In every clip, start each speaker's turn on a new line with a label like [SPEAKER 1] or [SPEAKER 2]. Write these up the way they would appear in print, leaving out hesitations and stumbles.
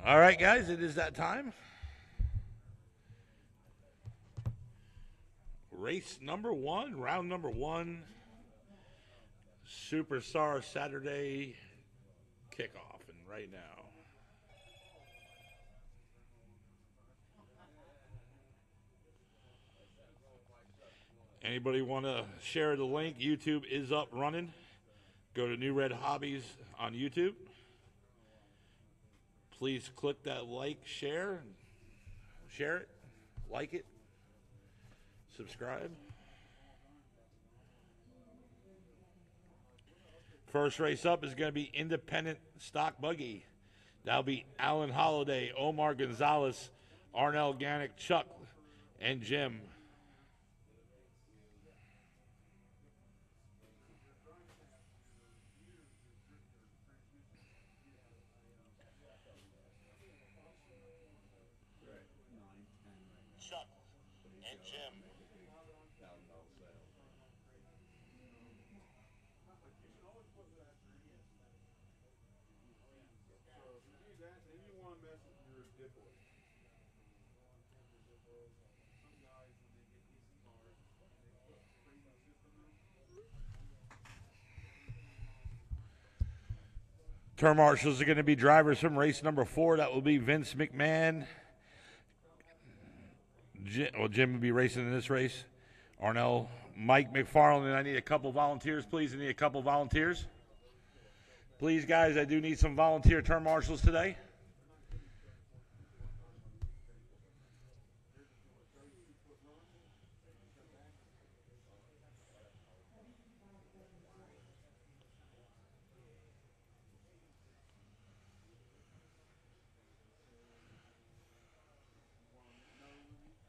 [SPEAKER 1] All right, guys, it is that time. Race number one, round number one, Superstar Saturday kickoff, and right now. Anybody want to share the link? YouTube is up running. Go to NewRedHobbies on YouTube. Please click that like, share it, like it, subscribe. First race up is going to be independent stock buggy. That'll be Alan Holiday, Omar Gonzalez, Arnell Ganick, Chuck, and Jim. Chuck and Jim. Turn marshals are going to be drivers from race number 4. That will be Vince McMahon. Jim will be racing in this race. Arnell, Mike McFarland, and I need a couple volunteers, please. I need a couple volunteers. Please, guys, I do need some volunteer turn marshals today.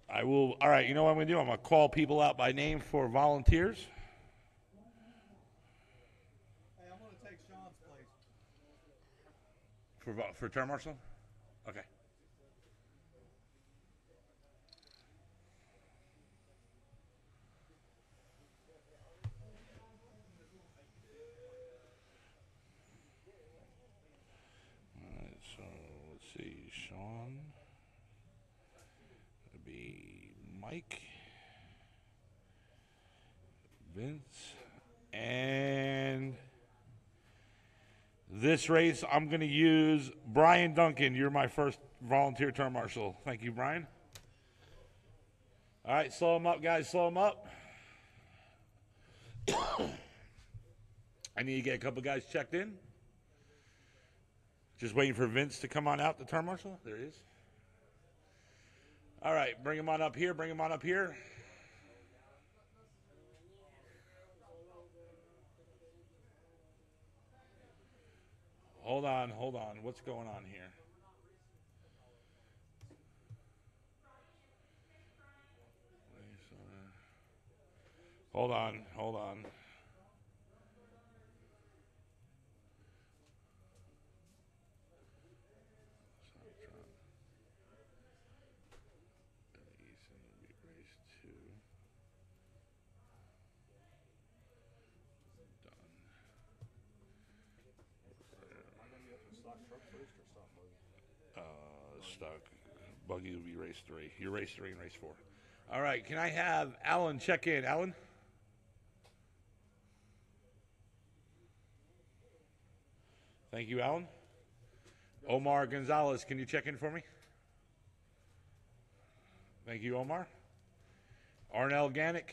[SPEAKER 1] I will. All right, you know what I'm going to do? I'm going to call people out by name for volunteers.
[SPEAKER 2] Hey, I'm going to take Sean's place.
[SPEAKER 1] For turn marshal? Okay. All right, so let's see. Sean. It'll be Mike. Vince. And this race, I'm going to use Brian Duncan. You're my first volunteer turn marshal. Thank you, Brian. All right, slow him up, guys. Slow him up. I need to get a couple guys checked in. Just waiting for Vince to come on out, the turn marshal. There he is. All right, bring him on up here. Bring him on up here. Hold on. What's going on here? Hold on. Stock buggy will be race 3. You're race 3 and race 4. All right, can I have Alan check in? Alan? Thank you, Alan. Omar Gonzalez, can you check in for me? Thank you, Omar. Arnell Ganick.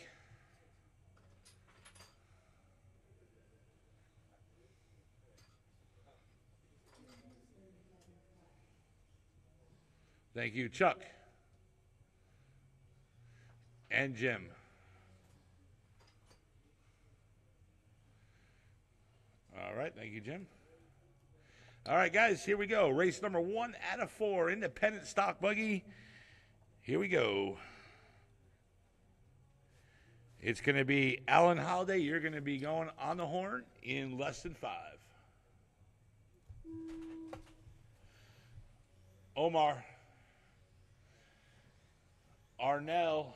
[SPEAKER 1] Thank you, Chuck. And Jim. All right, thank you, Jim. All right, guys, here we go. Race number 1 out of 4, independent stock buggy. Here we go. It's going to be Alan Holiday. You're going to be going on the horn in less than 5. Omar. Arnell.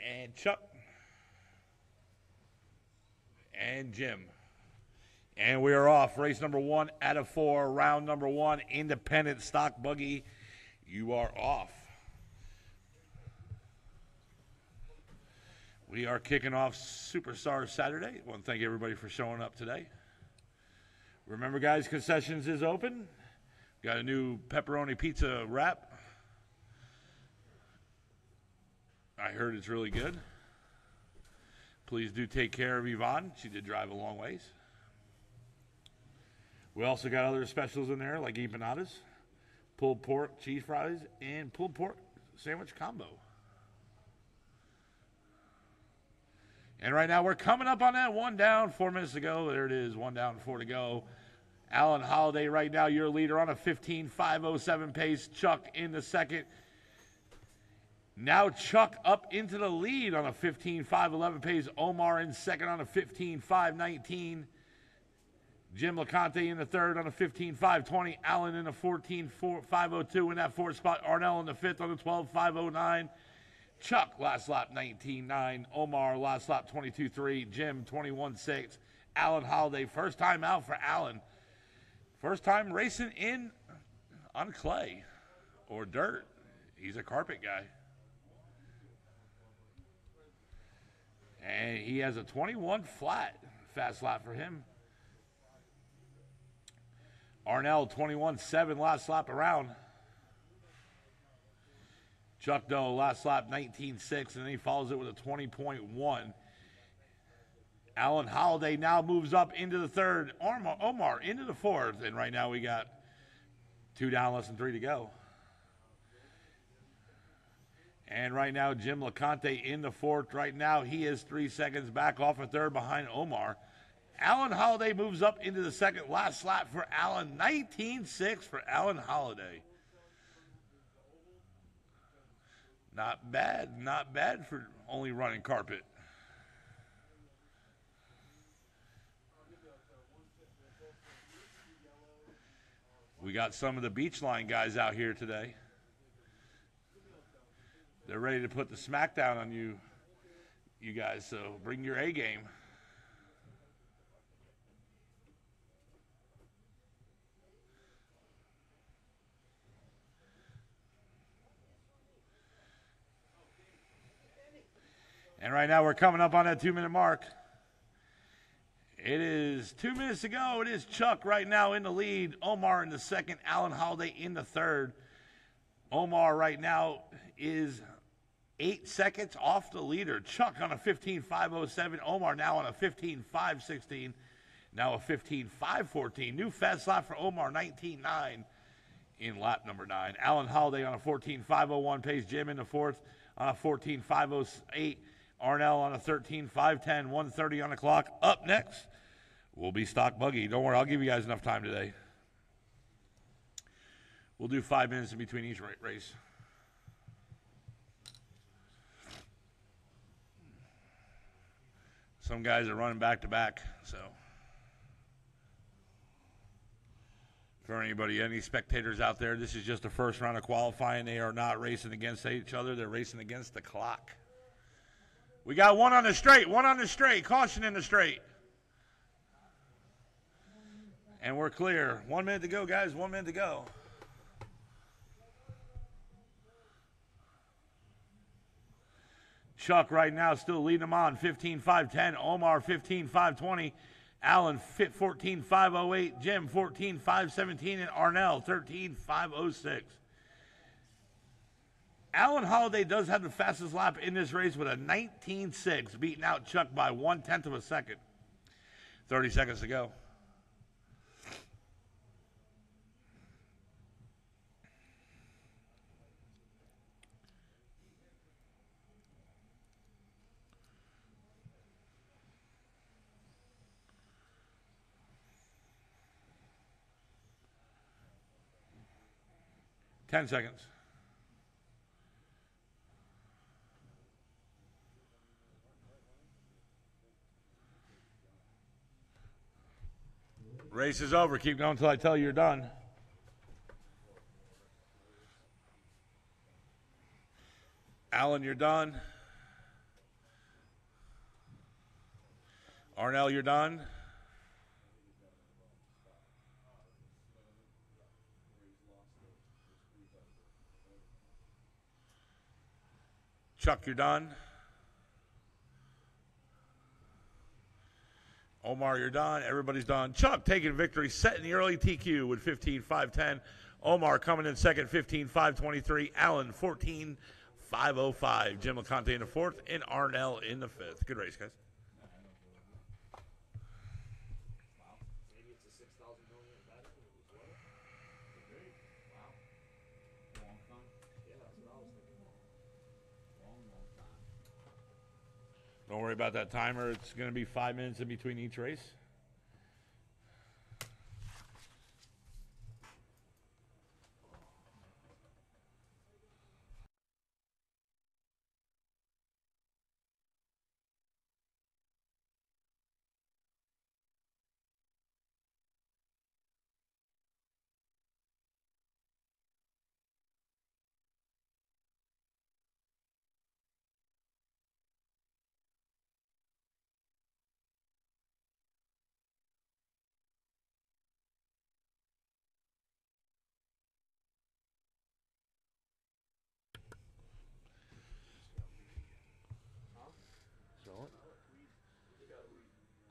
[SPEAKER 1] And Chuck. And Jim. And we are off. Race number 1 out of 4, round number 1, independent stock buggy. You are off. We are kicking off Superstar Saturday. I want to thank everybody for showing up today. Remember, guys, concessions is open. Got a new pepperoni pizza wrap. I heard it's really good. Please do take care of Yvonne. She did drive a long ways. We also got other specials in there like empanadas, pulled pork, cheese fries, and pulled pork sandwich combo. And right now we're coming up on that. 1 down, 4 minutes to go. There it is, 1 down, 4 to go. Alan Holiday right now, your leader on a 15.507 pace. Chuck in the second. Now Chuck up into the lead on a 15.511 pace. Omar in second on a 15.519. Jim LeConte in the third on a 15.520. Allen in the 14.502 in that fourth spot. Arnell in the fifth on the 12.509. Chuck last lap 19.9. Omar last lap 22.3. Jim 21.6. Alan Holiday first time out for Allen. First time racing in on clay or dirt. He's a carpet guy. And he has a 21 flat fast lap for him. Arnell 21.7 last lap around. Chuck Doe last lap 19.6, and then he follows it with a 20.1. Alan Holiday now moves up into the third. Omar into the fourth, and right now we got 2 down, less than 3 to go. And right now, Jim LeConte in the fourth. Right now, he is 3 seconds back off a third behind Omar. Alan Holiday moves up into the second. Last lap for Alan. 19.6 for Alan Holiday. Not bad. Not bad for only running carpet. We got some of the beach line guys out here today. They're ready to put the smackdown on you guys, so bring your A game. And right now we're coming up on that 2-minute mark. It is 2 minutes to go. It is Chuck right now in the lead. Omar in the second. Alan Holiday in the third. Omar right now is 8 seconds off the leader. Chuck on a 15.507. Omar now on a 15.516. Now a 15.514. New fast lap for Omar, 19.9 in lap number 9. Alan Holiday on a 14.501 pace. Jim in the fourth on a 14.508. Arnell on a 13.510. 1:30 on the clock. Up next will be Stock Buggy. Don't worry, I'll give you guys enough time today. We'll do 5 minutes in between each race. Some guys are running back to back, so for anybody, any spectators out there, this is just the first round of qualifying. They are not racing against each other. They're racing against the clock. We got one on the straight, caution in the straight. And we're clear. 1 minute to go, guys, 1 minute to go. Chuck right now still leading them on, 15.510. Omar 15.520. Allen 14.508. Jim 14.517. And Arnell 13.506. Alan Holiday does have the fastest lap in this race with a 19.6, beating out Chuck by 1/10 of a second. 30 seconds to go. Ten seconds. Race is over. Keep going until I tell you you're done. Alan, you're done. Arnell, you're done. Chuck, you're done. Omar, you're done. Everybody's done. Chuck taking victory, setting the early TQ with 15.510. Omar coming in second, 15.523. Allen, 14.505. Jim LeConte in the fourth, and Arnell in the fifth. Good race, guys. Don't worry about that timer. It's going to be 5 minutes in between each race.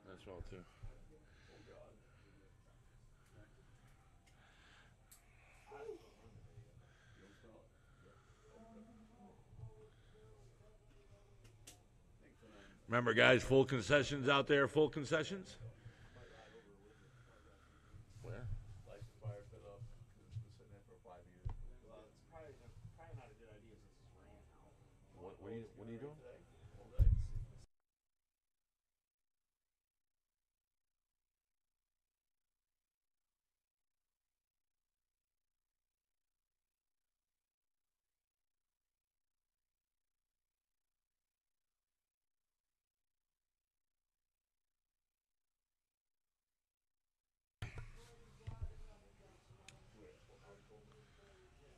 [SPEAKER 1] That's well, too. Remember, guys, full concessions out there, full concessions. Where?
[SPEAKER 2] License fire fit up. It's been sitting there for 5 years. Well, it's probably not a good idea since it's raining out.
[SPEAKER 1] What are you doing?
[SPEAKER 2] All day.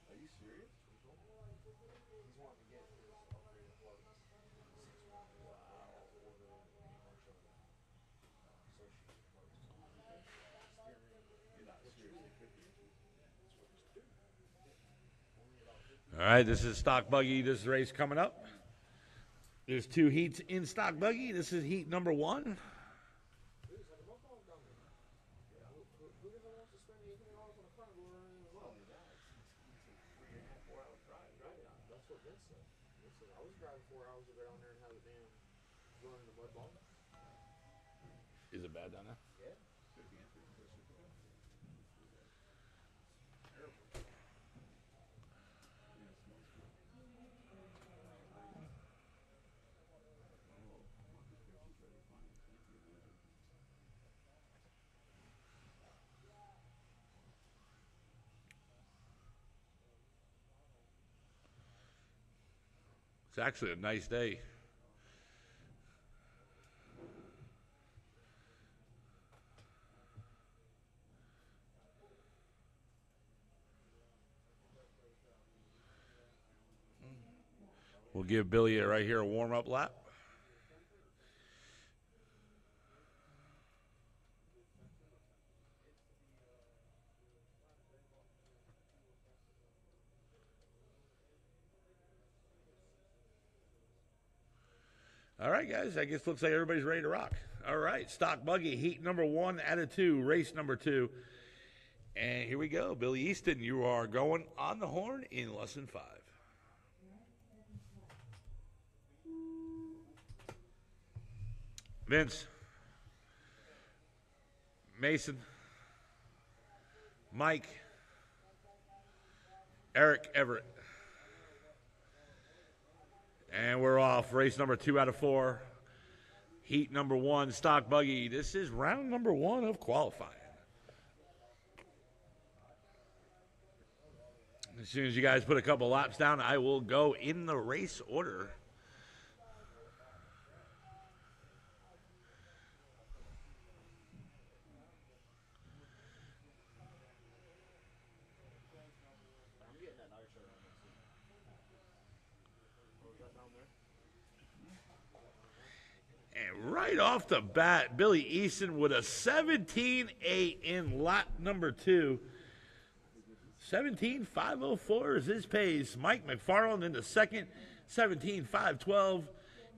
[SPEAKER 2] Are you serious? He's wanting to get his upgraded apartments. Wow. Or the commercial associated apartments. You're not seriously 50.
[SPEAKER 1] All right, this is stock buggy. This race coming up. There's 2 heats in stock buggy. This is heat number 1.
[SPEAKER 2] I was driving 4 hours to go down there and have a damn run in the mud ball.
[SPEAKER 1] Is it bad down there?
[SPEAKER 2] Yeah.
[SPEAKER 1] It's actually a nice day. We'll give Billy right here a warm-up lap. All right, guys, I guess looks like everybody's ready to rock. All right, stock buggy, heat number 1 out of 2, race number 2. And here we go. Billy Easton, you are going on the horn in less than 5. Vince, Mason, Mike, Eric Everett. And we're off. Race number 2 out of 4. Heat number 1, stock buggy. This is round number 1 of qualifying. As soon as you guys put a couple laps down, I will go in the race order. And right off the bat, Billy Easton with a 17.8 in lap number 2. 17.504 is his pace. Mike McFarland in the second, 17.512.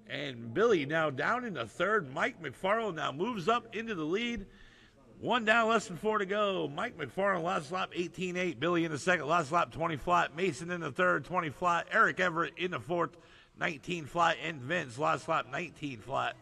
[SPEAKER 1] And Billy now down in the third. Mike McFarland now moves up into the lead. One down, less than 4 to go. Mike McFarland, last lap, 18.8. Billy in the second, last lap, 20 flat. Mason in the third, 20 flat. Eric Everett in the fourth, 19 flat. And Vince, last lap, 19 flat.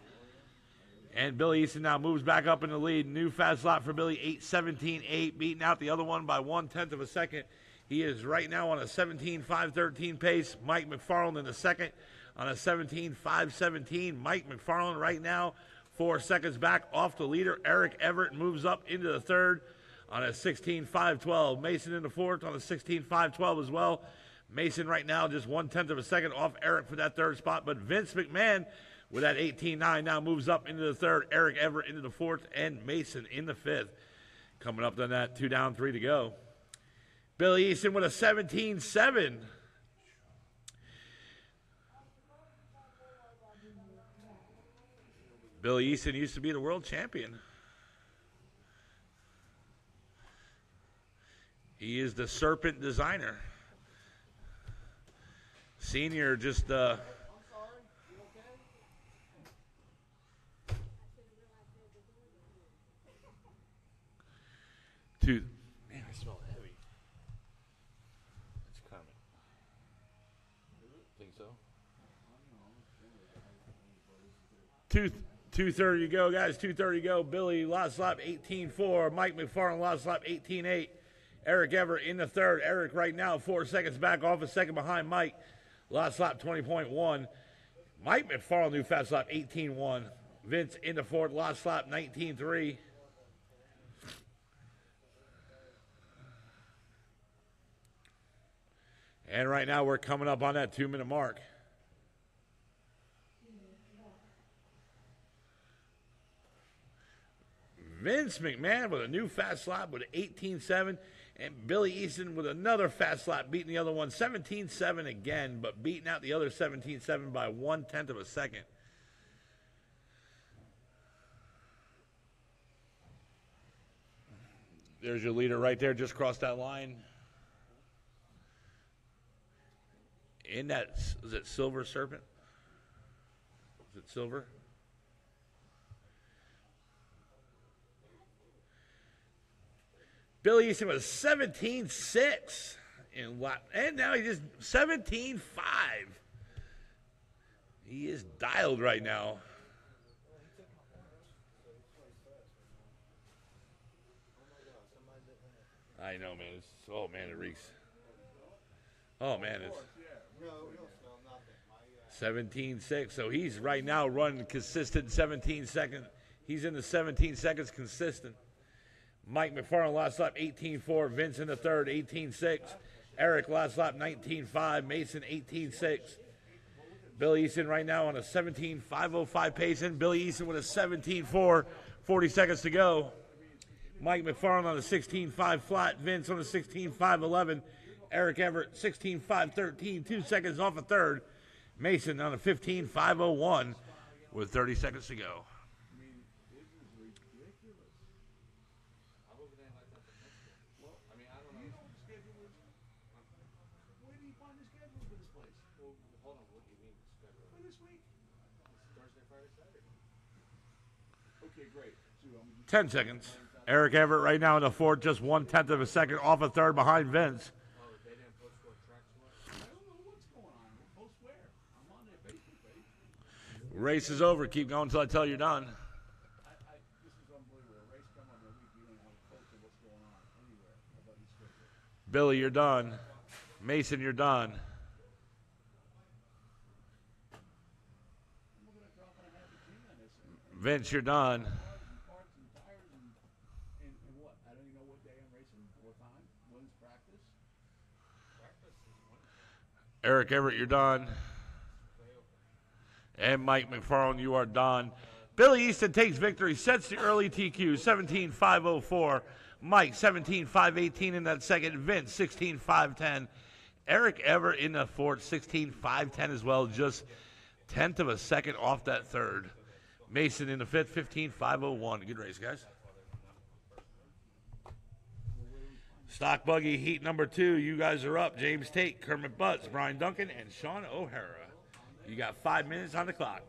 [SPEAKER 1] And Billy Easton now moves back up in the lead. New fast lap for Billy, 8.17.8, beating out the other one by 1/10 of a second. He is right now on a 17.513 pace. Mike McFarland in the second on a 17.517. Mike McFarland right now 4 seconds back off the leader. Eric Everett moves up into the third on a 16.512. Mason in the fourth on a 16.512 as well. Mason right now just 1/10 of a second off Eric for that third spot. But Vince McMahon with that 18.9 now moves up into the third. Eric Everett into the fourth and Mason in the fifth. Coming up on that 2 down, 3 to go. Billy Easton with a 17.7. Billy Easton used to be the world champion. He is the Serpent designer. Senior just two. Man, I smell heavy. It's coming. Think so? 2:30 to go, guys. 2:30 to go. Billy, last lap, 18.4. Mike McFarland, last lap, 18.8. Eric Everett in the third. Eric right now 4 seconds back off a second behind Mike. Last lap, 20.1. Mike McFarland, new fast lap, 18.1. Vince in the fourth. Last lap, 19.3. And right now we're coming up on that 2-minute mark. Vince McMahon with a new fast lap with an 18.7, and Billy Easton with another fast lap, beating the other one 17.7 again, but beating out the other 17.7 by 1/10 of a second. There's your leader right there, just crossed that line. In that, is it Silver Serpent? Is it silver? Billy Easton was 17.6 in lap, and now he just 17.5. He is dialed right now. I know, man. It's, oh man, it reeks. Oh man, it's 17.6. So he's right now running consistent 17 seconds. He's in the 17 seconds consistent. Mike McFarland last lap 18.4. Vince in the third 18.6. Eric last lap 19.5. Mason 18.6. Billy Easton right now on a 17.505 pace. And Billy Easton with a 17.4. 40 seconds to go. Mike McFarland on a 16.5 flat. Vince on a 16.511. Eric Everett 16.513. 2 seconds off a third. Mason on a 15.501 with 30 seconds to go.
[SPEAKER 2] Okay, great.
[SPEAKER 1] 10 seconds. Eric Everett right now in the fourth, just 1/10 of a second off a third behind Vince. Race is over. Keep going until I tell you you're done.
[SPEAKER 2] This is unbelievable. A race come on the week, you don't have a clue what's going on anywhere. How about you schedule?
[SPEAKER 1] Billy, you're done. Mason, you're done. Vince, you're done. Eric Everett, you're done. And Mike McFarland, you are done. Billy Easton takes victory, sets the early TQ, 17.504. Mike, 17.518 in that second. Vince, 16.510. Eric Everett in the fourth, 16.510 as well, just 1/10 of a second off that third. Mason in the fifth, 15.501. Good race, guys. Stock buggy heat number 2. You guys are up. James Tate, Kermit Butts, Brian Duncan, and Sean O'Hara. You got 5 minutes on the clock.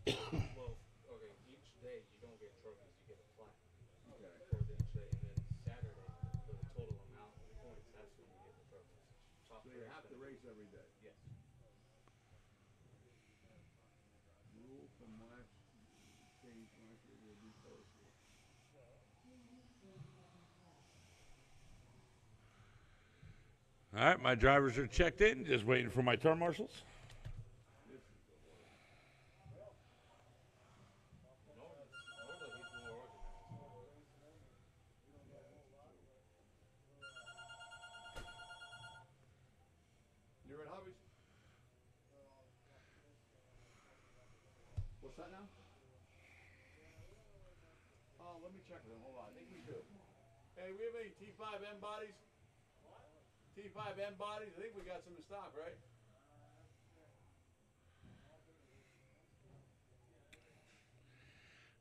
[SPEAKER 2] Well, okay, each day you don't get trophies, you get a plaque. Okay. For each day, and then Saturday, for the total amount of points, that's when you get the trophies. Top
[SPEAKER 3] So you have to race every day.
[SPEAKER 2] Yes.
[SPEAKER 3] Rule from last change last year will be posted.
[SPEAKER 1] All right, my drivers are checked in. Just waiting for my turn marshals.
[SPEAKER 3] NewRedHobbies. What's that now? Oh, let me check with them. Hold on. I think we do. Hey, we have any T5M bodies? T5M bodies? I think we got some in stock, right?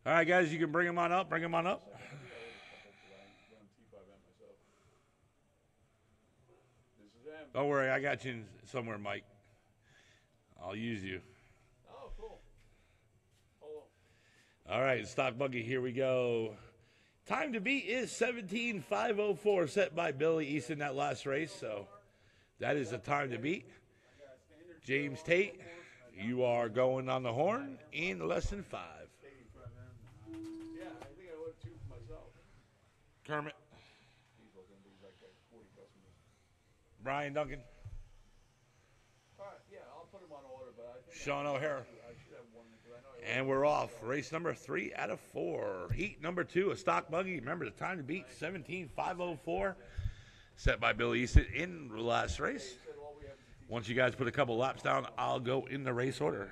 [SPEAKER 1] All right, guys, you can bring them on up. Bring them on up. Don't worry, I got you somewhere, Mike. I'll use you.
[SPEAKER 3] Oh, cool. Hold on.
[SPEAKER 1] All right, stock buggy, here we go. Time to beat is 17:504, set by Billy Easton that last race. So that is the time to beat. James Tate, you are going on the horn in less than 5.
[SPEAKER 3] Yeah, I think I would too for myself.
[SPEAKER 1] Kermit.
[SPEAKER 3] He's looking at these like 40 customers.
[SPEAKER 1] Brian Duncan.
[SPEAKER 3] All right, yeah, I'll put him on order, but I think
[SPEAKER 1] Sean O'Hara.
[SPEAKER 3] I should have one because I know.
[SPEAKER 1] And we're off. Race number 3 out of 4. Heat number 2, a stock buggy. Remember the time to beat, 17:504. Set by Billy Easton in the last race. Once you guys put a couple laps down, I'll go in the race order.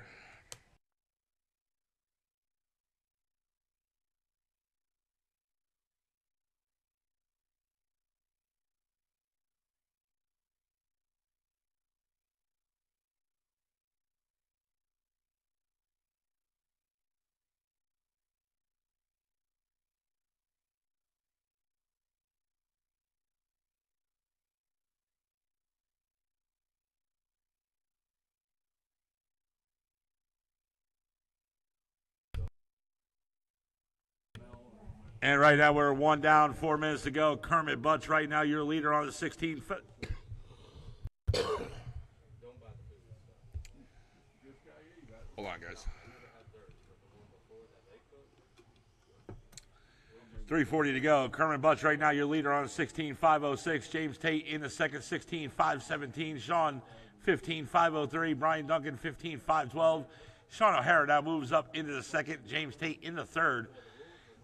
[SPEAKER 1] And right now we're 1 down, 4 minutes to go. Kermit Butts right now, your leader on the 16 foot. Hold on, guys. 3:40 to go. Kermit Butts right now, your leader on the 16:506. James Tate in the second, 16:517. Sean 15:503. Brian Duncan 15:512. Sean O'Hara now moves up into the second. James Tate in the third.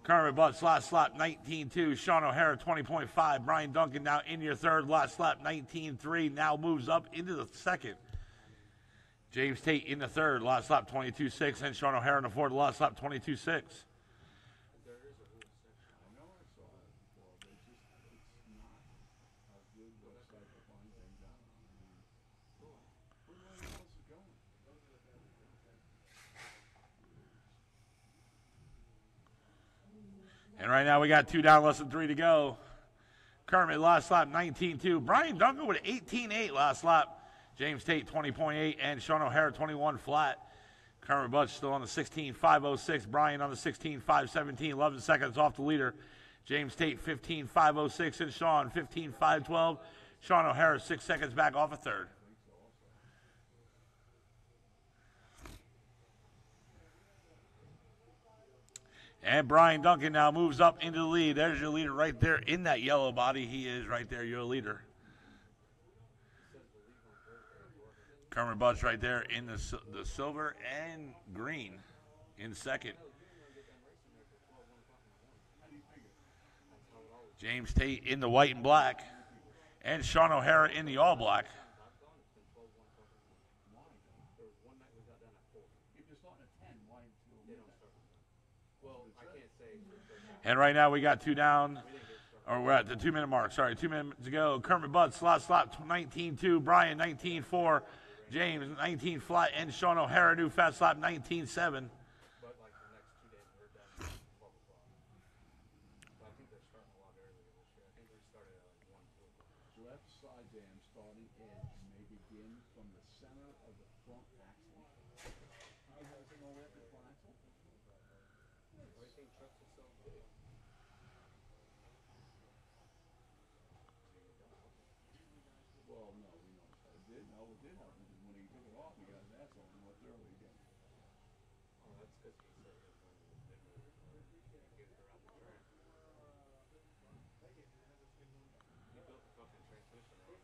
[SPEAKER 1] Kermit Butts last lap 19.2. Sean O'Hara 20.5. Brian Duncan now in your third. Last lap 19.3. Now moves up into the second. James Tate in the third. Last lap 22.6. And Sean O'Hara in the fourth. Last lap 22.6. And right now we got 2 down, less than 3 to go. Kermit last lap 19.2. Brian Duncan with 18.8 last lap. James Tate 20.8 and Sean O'Hara 21 flat. Kermit Butch still on the 16.506. Brian on the 16.517. 11 seconds off the leader. James Tate 15.506 and Sean 15.512. Sean O'Hara 6 seconds back off a third. And Brian Duncan now moves up into the lead. There's your leader right there in that yellow body. He is right there, your leader. Kermit Butch right there in the silver and green in second. James Tate in the white and black. And Sean O'Hara in the all black. And right now we got two down. Or we're at the 2 minute mark. Sorry, 2 minutes to go. Kermit Butch, slot 19-2. Brian 19-4. James 19 flat. And Sean O'Hara, new fast slap 19-7.
[SPEAKER 3] Left side dam starting edge may begin from the center of the front axle. You have everything all the way up to the front axle?
[SPEAKER 2] Everything trucks are so big.
[SPEAKER 3] Well, no, we know it did. No, it did happen because when he took it off, he got his ass off and left early again.
[SPEAKER 2] Oh, that's because he said it was get it around the track. He built the fucking transmission wrong.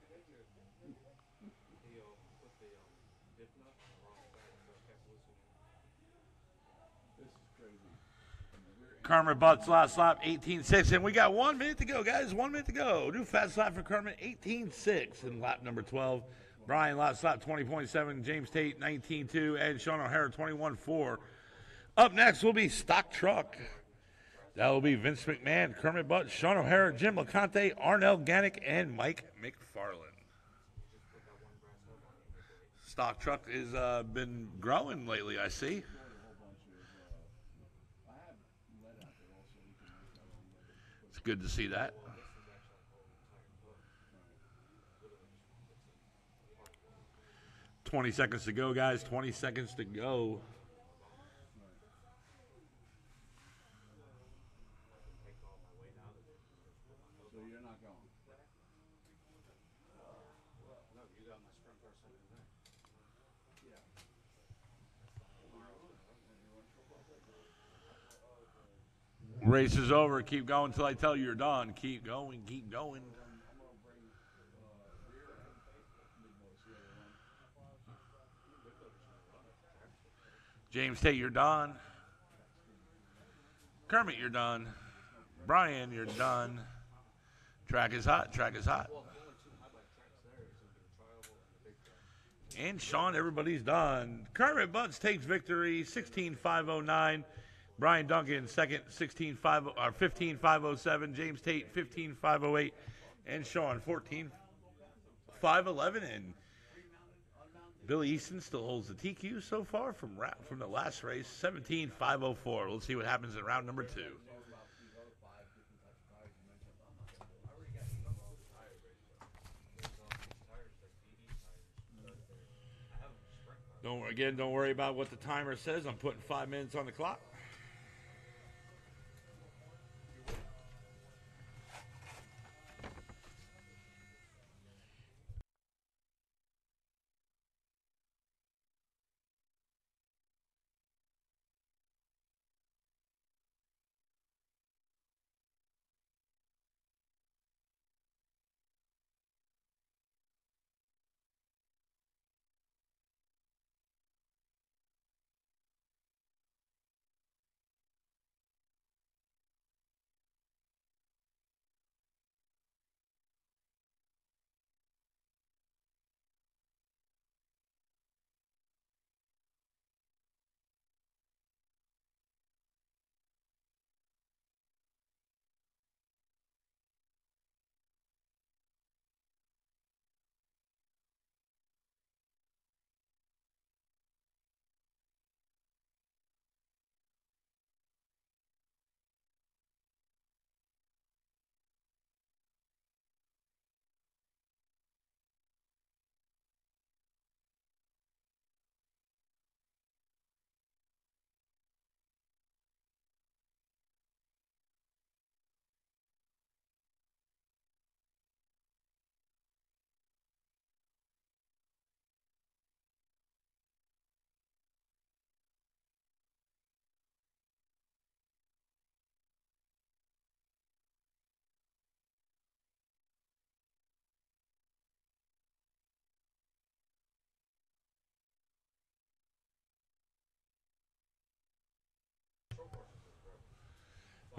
[SPEAKER 2] He put the diff nut on the wrong side, so it kept loosening.
[SPEAKER 3] This is crazy.
[SPEAKER 1] Kermit Butch, last lap 18-6. And we got 1 minute to go, guys. 1 minute to go. New fast lap for Kermit 18-6 in lap number 12. Brian, last lap 20.7. James Tate 19-2. And Sean O'Hara 21-4. Up next will be Stock Truck. That will be Vince McMahon, Kermit Butch, Sean O'Hara, Jim LeConte, Arnell Gannick, and Mike McFarland. Stock Truck has been growing lately, I see. It's good to see that. 20 seconds to go, guys. 20 seconds to go.
[SPEAKER 3] So you're not going?
[SPEAKER 2] No, you got my sprint car sitting there.
[SPEAKER 1] Race is over. Keep going until I tell you you're done. Keep going. Keep going. James Tate, you're done. Kermit, you're done. Brian, you're done. Track is hot. Track is hot. And Sean, everybody's done. Kermit Butch takes victory, 16.509. Brian Duncan, second, 15.507. James Tate, 15.508. And Sean, 14.511. And Billy Easton still holds the TQ so far from the last race, 17.504. Let's see what happens in round number 2. Don't worry about what the timer says. I'm putting 5 minutes on the clock.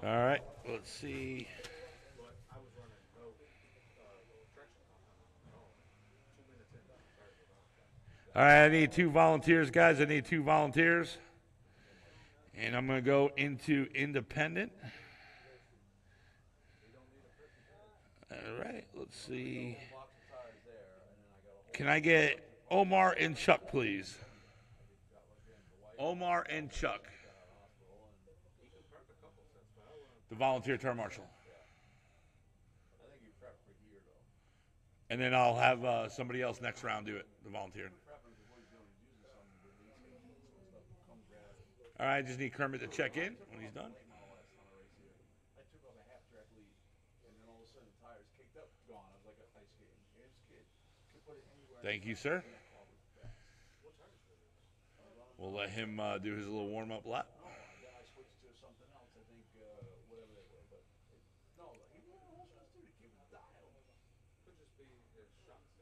[SPEAKER 1] All right, let's see.
[SPEAKER 2] But I was running no traction compound at all. 2 minutes in, I started it off.
[SPEAKER 1] All right, I need 2 volunteers, guys. I need 2 volunteers. And I'm going to go into independent. All right, let's see. Can I get Omar and Chuck, please? Omar and Chuck. The volunteer term marshal. And then I'll have somebody else next round do it, the volunteer. All right, I just need Kermit to check in when he's done.
[SPEAKER 3] I took off a half-track lead, and then all of a sudden the tires kicked up, gone. I was like an ice skating. Here's kid. Could put it anywhere.
[SPEAKER 1] Thank you, sir. We'll let him do his little warm-up lap.
[SPEAKER 3] Then I switched to something else. I think whatever they were, but no, he was all sorts of. The kid was dialed.
[SPEAKER 2] Could just be his shots.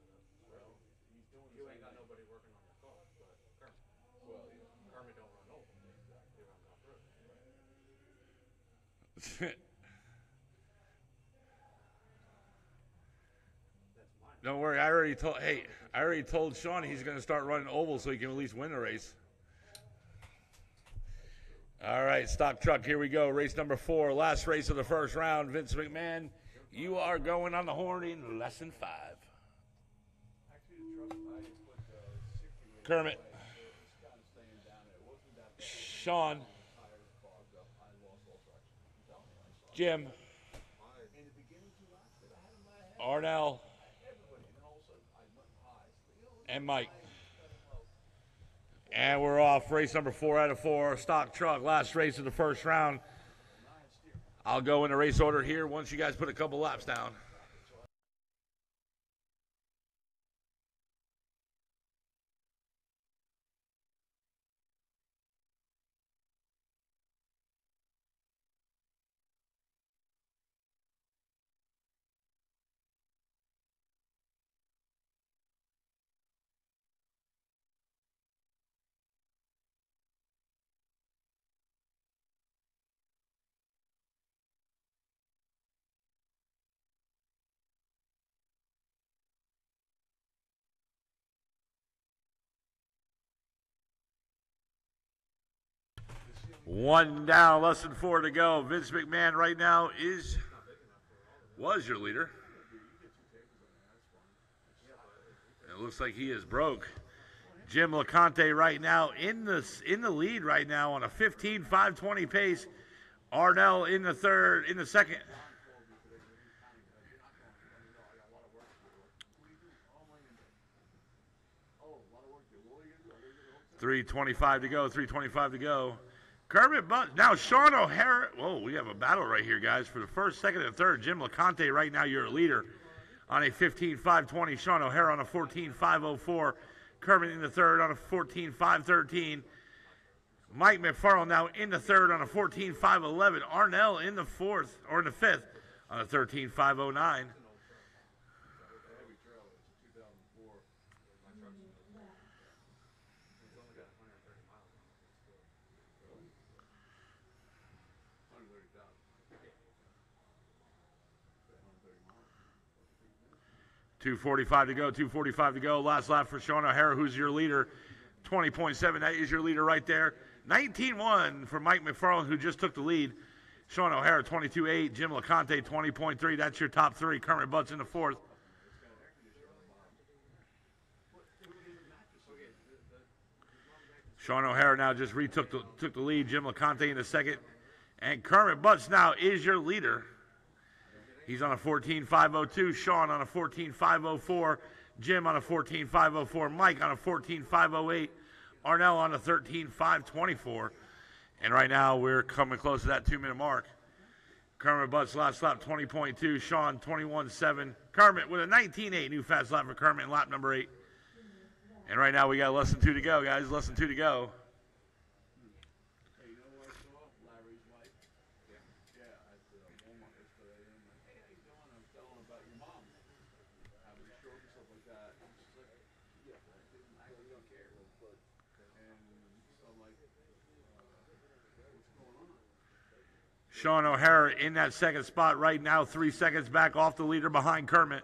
[SPEAKER 3] Well, he's doing.
[SPEAKER 2] You ain't got nobody working on your car, but Kermit.
[SPEAKER 3] Well, yeah.
[SPEAKER 2] Kermit don't run over. He runs off road.
[SPEAKER 1] Don't worry, I already told Sean he's going to start running oval so he can at least win the race. All right, stock truck, here we go. Race number 4, last race of the first round. Vince McMahon, you are going on the horn in less than 5.
[SPEAKER 3] Actually, the truck I just put 60
[SPEAKER 1] Kermit.
[SPEAKER 3] It's kind of staying down there. It wasn't that bad.
[SPEAKER 1] Sean.
[SPEAKER 3] Tires clogged up. I lost all traction. I'm telling you, I saw
[SPEAKER 1] Jim.
[SPEAKER 3] in the beginning 2 laps that I had in my head.
[SPEAKER 1] Arnell.
[SPEAKER 3] Everybody, and then all of a sudden I went high.
[SPEAKER 1] And Mike. And we're off. Race number 4 out of 4. Stock truck. Last race of the first round. I'll go in the race order here once you guys put a couple laps down. One down, less than 4 to go. Vince McMahon right now was your leader. It looks like he is broke. Jim LeConte right now in the lead right now on a 15.520 pace. Arnell in the second. 3:25 to go. 3:25 to go. Kermit Butt. Now Sean O'Hara. Whoa, we have a battle right here, guys. For the first, second, and third. Jim LeConte right now, your leader on a 15.520. Sean O'Hara on a 14.504. Kermit in the third on a 14.513. Mike McFarland now in the third on a 14.511. Arnell in the fourth, or in the fifth, on a 13.509. .245 to go, 2:45 to go. Last lap for Sean O'Hara, who's your leader. 20.7, that is your leader right there. 19.1 for Mike McFarland, who just took the lead. Sean O'Hara, 22.8. Jim LeConte, 20.3. That's your top 3. Kermit Butts in the fourth. Sean O'Hara now just took the lead. Jim LeConte in the second. And Kermit Butts now is your leader. He's on a 14.502. Sean on a 14.504. Jim on a 14.504. Mike on a 14.508. Arnell on a 13.524. And right now we're coming close to that 2-minute mark. Kermit Butts last lap 20.2. Sean 21.7. Kermit with a 19.8. New fast lap for Kermit in lap number 8. And right now we got less than 2 to go, guys. Less than 2 to go. Sean O'Hara in that second spot right now, 3 seconds back off the leader behind Kermit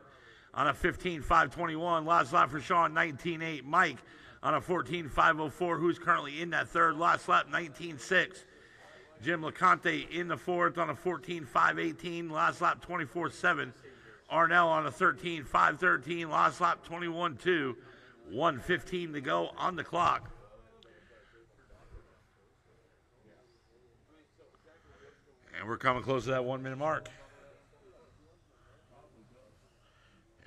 [SPEAKER 1] on a 15.521. Last lap for Sean, 19.8. Mike on a 14.504, who's currently in that third. Last lap, 19.6. Jim LeConte in the fourth on a 14.518. Last lap, 24.7. Arnell on a 13.513. Last lap, 21.2. 1:15 to go on the clock. And we're coming close to that 1 minute mark.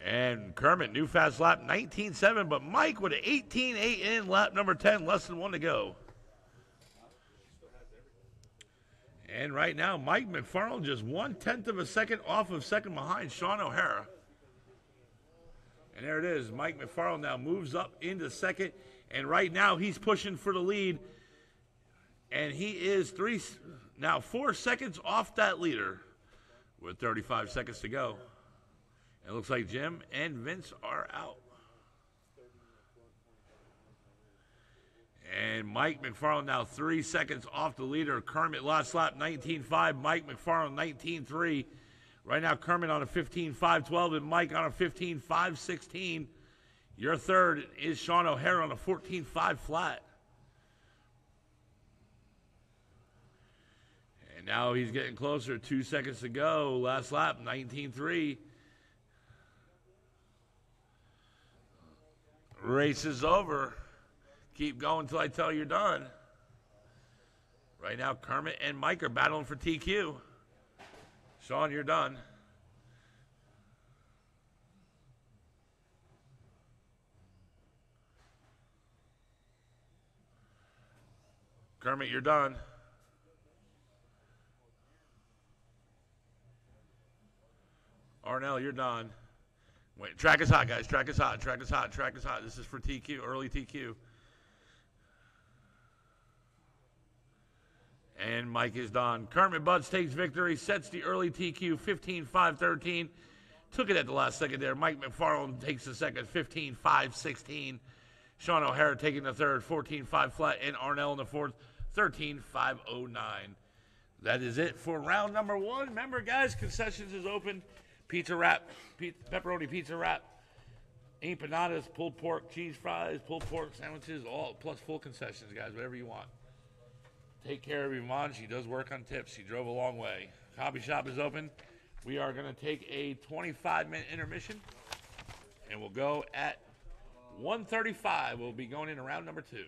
[SPEAKER 1] And Kermit, new fast lap, 19.7, but Mike with an 18.8 in lap number 10, less than 1 to go. And right now, Mike McFarland just 1/10 of a second off of second behind Sean O'Hara. And there it is. Mike McFarland now moves up into second. And right now, he's pushing for the lead. And he is 4 seconds off that leader with 35 seconds to go. It looks like Jim and Vince are out. And Mike McFarland now 3 seconds off the leader. Kermit last lap 19.5. Mike McFarland 19.3. Right now Kermit on a 15.512 and Mike on a 15.516. Your third is Sean O'Hara on a 14.5 flat. And now he's getting closer. 2 seconds to go. Last lap 19.3. Race is over. Keep going until I tell you you're done. Right now, Kermit and Mike are battling for TQ. Sean, you're done. Kermit, you're done. Arnell, you're done. Wait, track is hot, guys. Track is hot. Track is hot. Track is hot. This is for TQ, early TQ. And Mike is done. Kermit Butts takes victory, sets the early TQ, 15.513. Took it at the last second there. Mike McFarland takes the second, 15.516. Sean O'Hara taking the third, 14.5 flat. And Arnell in the fourth, 13.509. That is it for round number 1. Remember, guys, concessions is open. Pizza wrap, pepperoni pizza wrap, empanadas, pulled pork, cheese fries, pulled pork sandwiches, all plus full concessions, guys, whatever you want. Take care of your mom. She does work on tips. She drove a long way. Hobby shop is open. We are going to take a 25-minute intermission, and we'll go at 1:35. We'll be going into round number 2.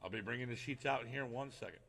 [SPEAKER 1] I'll be bringing the sheets out in here in 1 second.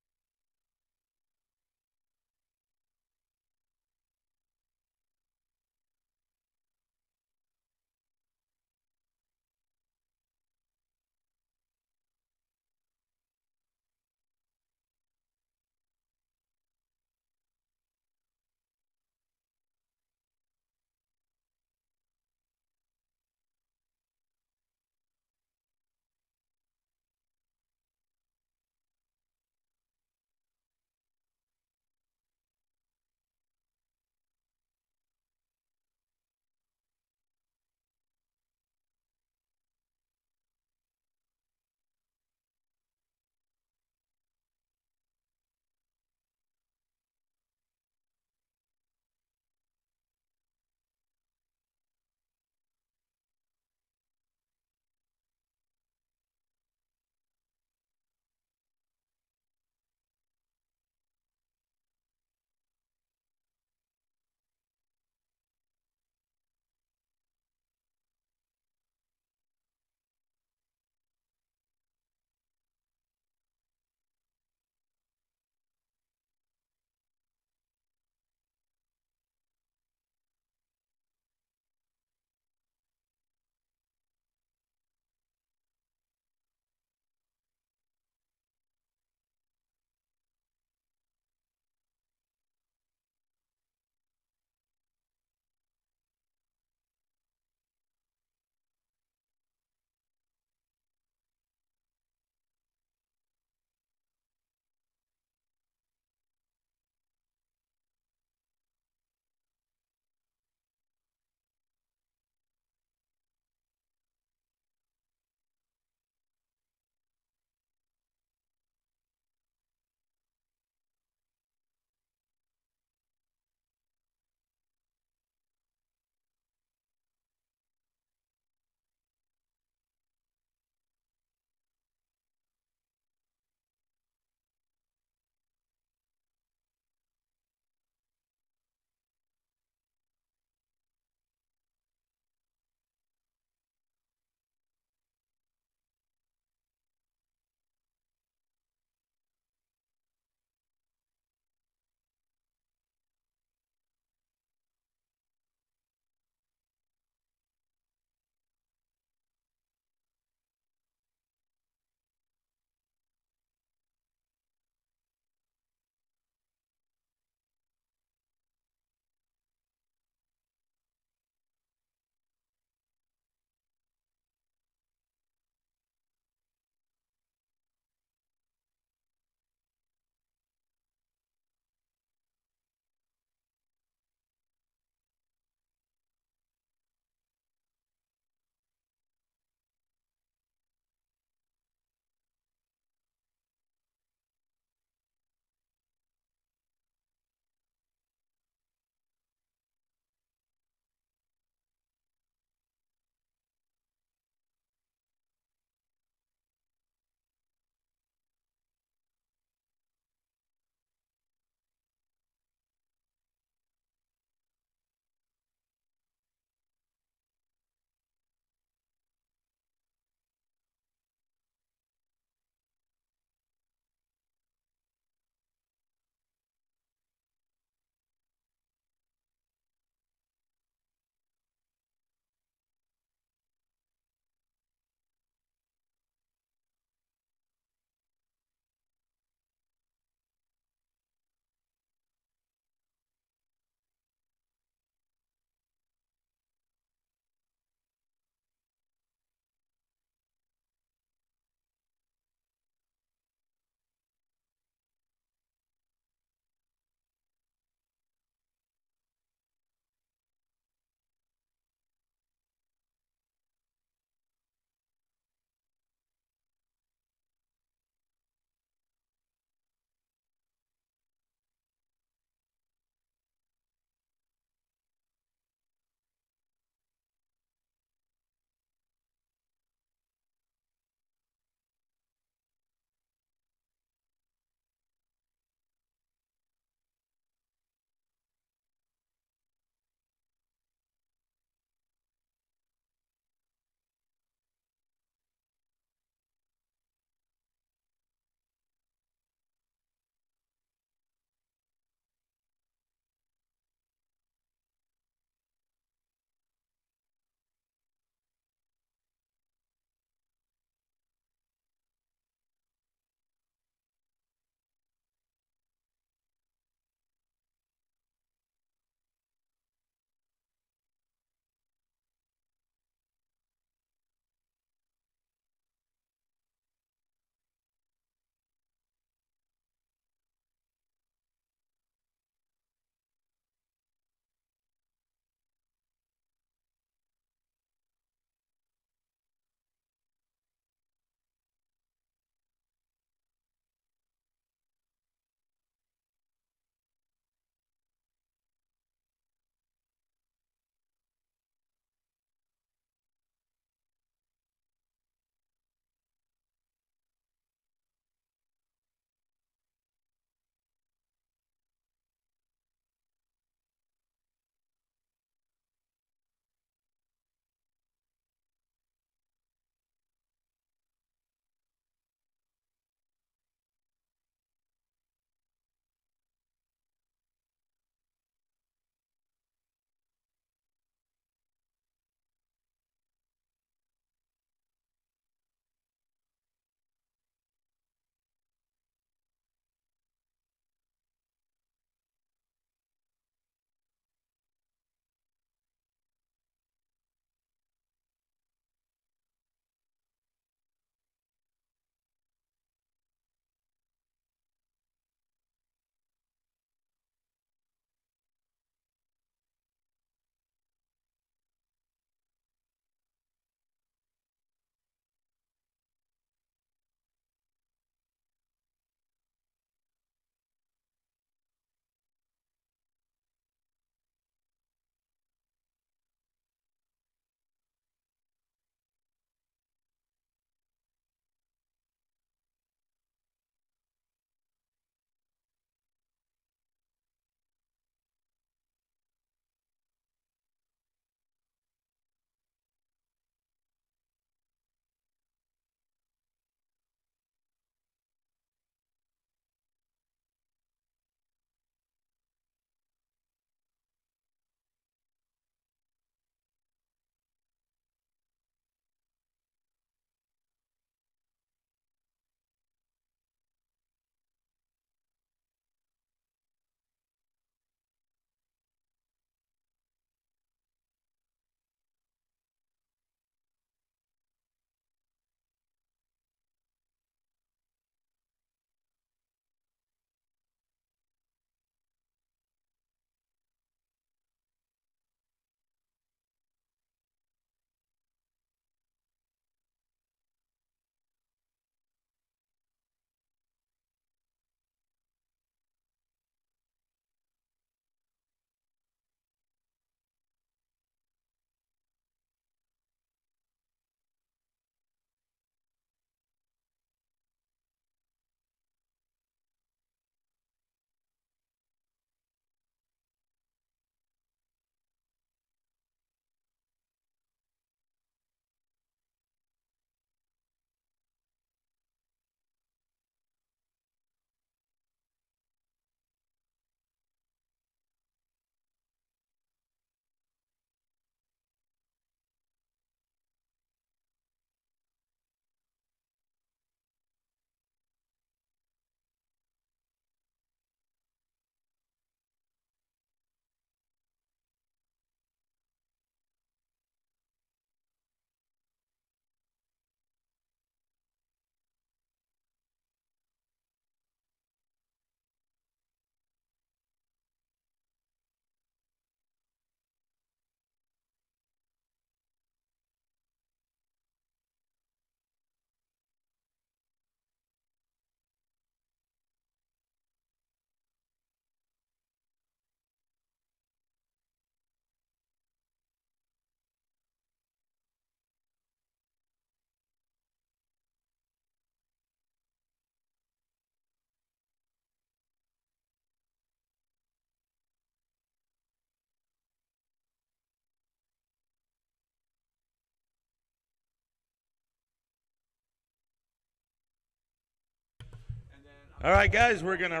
[SPEAKER 1] All right, guys, we're gonna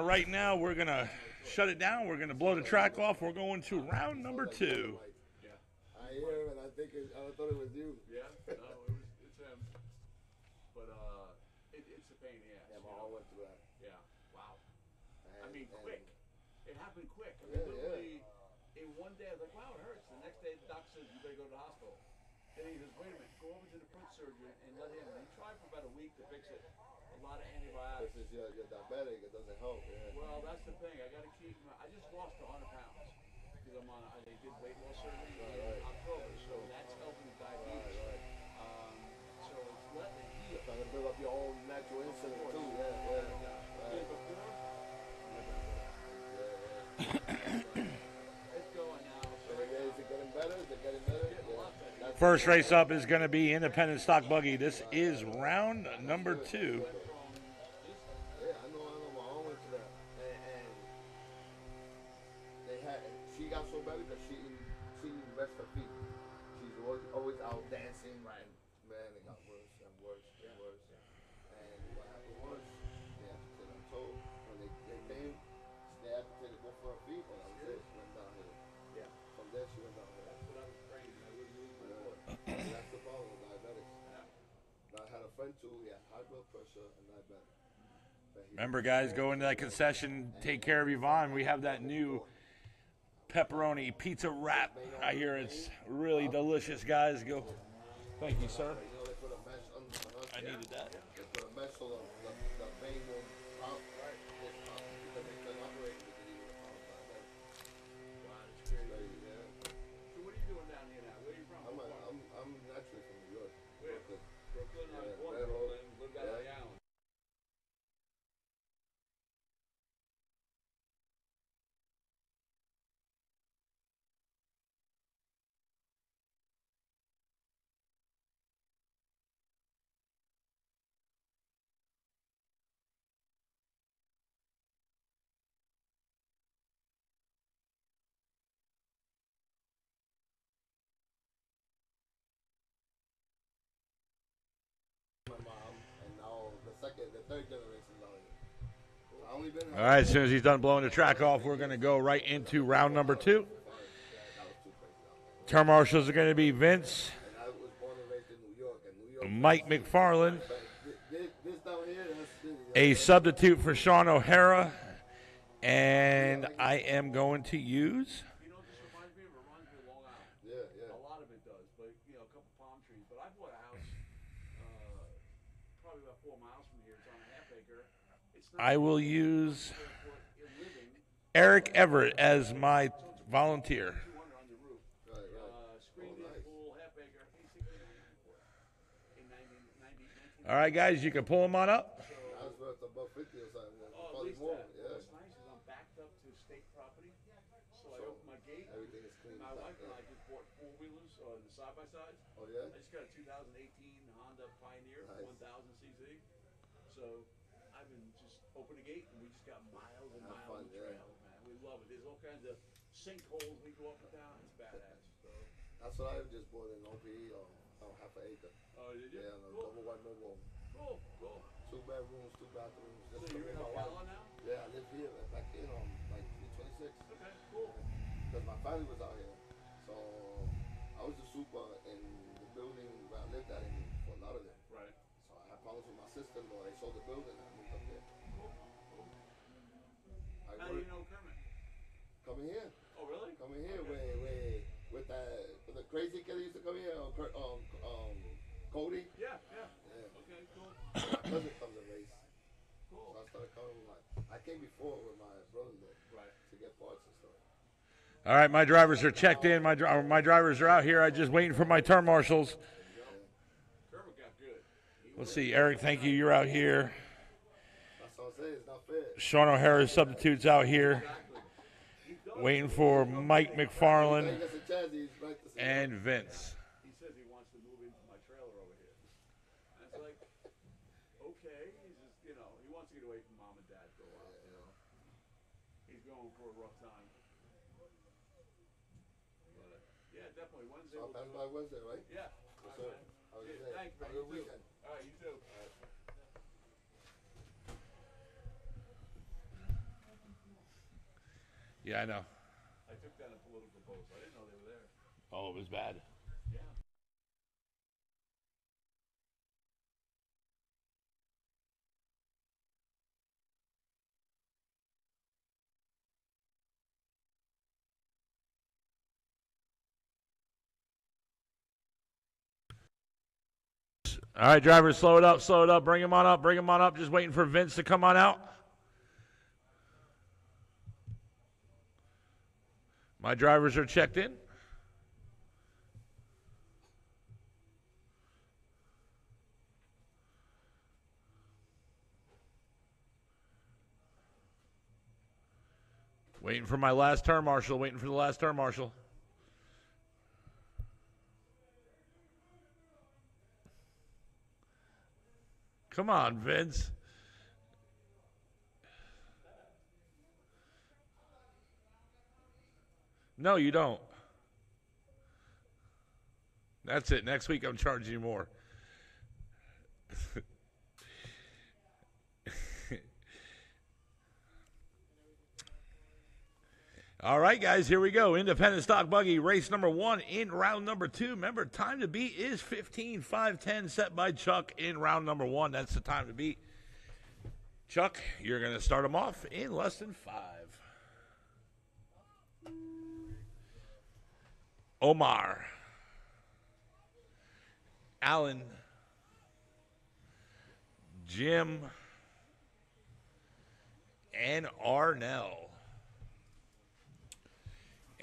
[SPEAKER 1] shut it down. We're gonna blow the track off. We're going to round number 2.
[SPEAKER 4] I hear him, and I thought it was you.
[SPEAKER 3] Yeah, no, it's him. But it's a pain in the ass.
[SPEAKER 4] Yeah, my heart went through that.
[SPEAKER 3] Yeah. Wow. I
[SPEAKER 4] And,
[SPEAKER 3] mean,
[SPEAKER 4] and
[SPEAKER 3] quick. It happened quick. I mean,
[SPEAKER 4] Yeah,
[SPEAKER 3] literally, in one day, I was like, wow, it hurts. The next day, the doc says, you better go to the hospital. Then he says, wait a minute, go over to the foot surgeon and let him. And he tried for about a week to fix it. A lot of antibiotics.
[SPEAKER 4] Since you're diabetic, it doesn't help. Yeah.
[SPEAKER 3] Well, that's the thing. I got to keep. I just lost 100 pounds because I did weight loss surgery in October, so that's helping with diabetes.
[SPEAKER 4] Right.
[SPEAKER 3] So it's letting it heal.
[SPEAKER 4] Trying to build up your own natural insulin too. Yeah.
[SPEAKER 3] Did before. It's going now. So
[SPEAKER 4] Is it getting better? Is it getting better? Yeah.
[SPEAKER 1] First race up is going to be independent stock buggy. This is round number 2.
[SPEAKER 4] Yeah, I know my own went through that. And she got so bad because she didn't rest her feet. She's always out dancing. Right. Man, it got worse and worse and worse. And what happened was, they had to take her toe. When they came, they had to take both of her feet, and that was it. She went downhill.
[SPEAKER 3] Yeah.
[SPEAKER 4] From there, she went downhill.
[SPEAKER 3] That's what I was praying. I was losing my foot.
[SPEAKER 4] That's the problem with diabetics.
[SPEAKER 3] Yeah.
[SPEAKER 4] I had a friend too, he had high blood pressure and diabetic.
[SPEAKER 1] Remember, guys, go into that concession. Take care of Yvonne. We have that new pepperoni pizza wrap. I hear it's really delicious, guys. Go. Thank you, sir.
[SPEAKER 4] You know, they put a mesh on us.
[SPEAKER 1] I needed that.
[SPEAKER 4] They put a mesh so the vein won't pop. Right. Because they couldn't operate because he was diabetic.
[SPEAKER 3] Wow, that's crazy.
[SPEAKER 4] Yeah.
[SPEAKER 3] So what are you doing down here now? Where are you from?
[SPEAKER 4] I'm naturally from New York.
[SPEAKER 3] Where? Brooklyn. I was born in
[SPEAKER 4] Red Hook.
[SPEAKER 3] Brooklyn. Lived out on the island.
[SPEAKER 4] My mom, and now the third generation out here. I only been
[SPEAKER 1] All right, as soon as he's done blowing the track off, we're going to go right into round number 2.
[SPEAKER 4] That was too crazy out there.
[SPEAKER 1] Term marshals are going to be Vince,
[SPEAKER 4] And I was born and raised in New York, and New York.
[SPEAKER 1] Mike McFarland,
[SPEAKER 4] But this down here,
[SPEAKER 1] a substitute for Sean O'Hara, and I am going to use.
[SPEAKER 3] You know what this reminds me of? It reminds me of Long Island.
[SPEAKER 4] Yeah.
[SPEAKER 3] A lot of it does, but a couple palm trees. But I bought a house probably about 4 miles from here. It's on a half acre. It's not
[SPEAKER 1] I will use
[SPEAKER 3] living.
[SPEAKER 1] Eric Everett as my volunteer.
[SPEAKER 3] 200 on the roof.
[SPEAKER 4] Right.
[SPEAKER 3] Screened in pool, half acre. In 19.
[SPEAKER 1] All right, guys, you can pull them on up.
[SPEAKER 4] I was worth above 50 or something.
[SPEAKER 3] At
[SPEAKER 4] Probably
[SPEAKER 3] least
[SPEAKER 4] more.
[SPEAKER 3] that.
[SPEAKER 4] Yeah.
[SPEAKER 3] What's nice is I'm backed up to state property, so I open my gate.
[SPEAKER 4] Everything is clean.
[SPEAKER 3] My wife and I just bought 4-wheelers or the side-by-sides.
[SPEAKER 4] Oh, yeah?
[SPEAKER 3] I just got a 2018 Honda Pioneer,
[SPEAKER 4] Nice.
[SPEAKER 3] 1000 cc. So I've been just open the gate and we just got miles and
[SPEAKER 4] Have
[SPEAKER 3] miles
[SPEAKER 4] fun,
[SPEAKER 3] of
[SPEAKER 4] yeah.
[SPEAKER 3] trail, man. We love it. There's all kinds of sinkholes we go up and down. It's badass. So.
[SPEAKER 4] That's what I just bought in OP, half an acre.
[SPEAKER 3] Oh, did you?
[SPEAKER 4] Yeah,
[SPEAKER 3] Cool.
[SPEAKER 4] double wide mobile.
[SPEAKER 3] Cool.
[SPEAKER 4] 2 bedrooms, 2 bathrooms.
[SPEAKER 3] So
[SPEAKER 4] Just
[SPEAKER 3] you're in
[SPEAKER 4] my wife.
[SPEAKER 3] Ocala now?
[SPEAKER 4] Yeah, I live here, back in like 326.
[SPEAKER 3] Okay, cool.
[SPEAKER 4] Because my family was out here. So I was the super in the building where I lived at for a lot of it.
[SPEAKER 3] Right.
[SPEAKER 4] So I had problems with my sister-in-law. They sold the building and I moved up there.
[SPEAKER 3] How do you know Kermit?
[SPEAKER 4] Coming here.
[SPEAKER 3] Oh, really?
[SPEAKER 4] Coming here
[SPEAKER 3] Okay.
[SPEAKER 4] with the crazy kid that used to come here, Cody.
[SPEAKER 3] Yeah.
[SPEAKER 4] Yeah.
[SPEAKER 3] Okay, cool.
[SPEAKER 4] My cousin comes and race.
[SPEAKER 3] Cool.
[SPEAKER 4] So I started coming I came before with my brother-in-law
[SPEAKER 3] Right.
[SPEAKER 4] to get parts and stuff.
[SPEAKER 1] All right, my drivers are checked in. My drivers are out here. I'm just waiting for my term marshals.
[SPEAKER 3] Kermit got good.
[SPEAKER 1] Let's see, Eric, thank you. You're out here.
[SPEAKER 4] That's what I'm saying. It's not fair.
[SPEAKER 1] Sean O'Hara's substitutes out here.
[SPEAKER 3] Exactly.
[SPEAKER 1] Waiting for Mike McFarland
[SPEAKER 4] He gets a chance, he's right to say
[SPEAKER 1] and Vince.
[SPEAKER 3] He says he wants to move into my trailer over here. And it's like, okay, he's just, he wants to get away from mom and dad for a while, He's going for a rough time. But, yeah, definitely. Wednesday
[SPEAKER 4] So
[SPEAKER 3] we'll
[SPEAKER 4] that's
[SPEAKER 3] do
[SPEAKER 4] by
[SPEAKER 3] it.
[SPEAKER 4] Wednesday, right?
[SPEAKER 3] Yeah.
[SPEAKER 4] Yes,
[SPEAKER 3] All
[SPEAKER 4] sir.
[SPEAKER 3] right, man.
[SPEAKER 4] Have a good
[SPEAKER 3] Yeah,
[SPEAKER 4] day.
[SPEAKER 3] thank you, man.
[SPEAKER 4] Have a good
[SPEAKER 3] You too.
[SPEAKER 4] weekend.
[SPEAKER 3] All right, you too.
[SPEAKER 1] Yeah, I know.
[SPEAKER 3] I took that in political post. I didn't know they were there.
[SPEAKER 1] Oh, it was bad.
[SPEAKER 3] Yeah.
[SPEAKER 1] All right, drivers, slow it up, slow it up. Bring him on up, bring him on up. Just waiting for Vince to come on out. My drivers are checked in. Waiting for my last turn, Marshal. Waiting for the last turn, Marshal. Come on, Vince. No, you don't. That's it. Next week, I'm charging you more. All right, guys, here we go. Independent stock buggy, race number 1 in round number 2. Remember, time to beat is 15.510 set by Chuck in round number 1. That's the time to beat. Chuck, you're going to start them off in less than 5. Omar. Alan. Jim. And Arnell.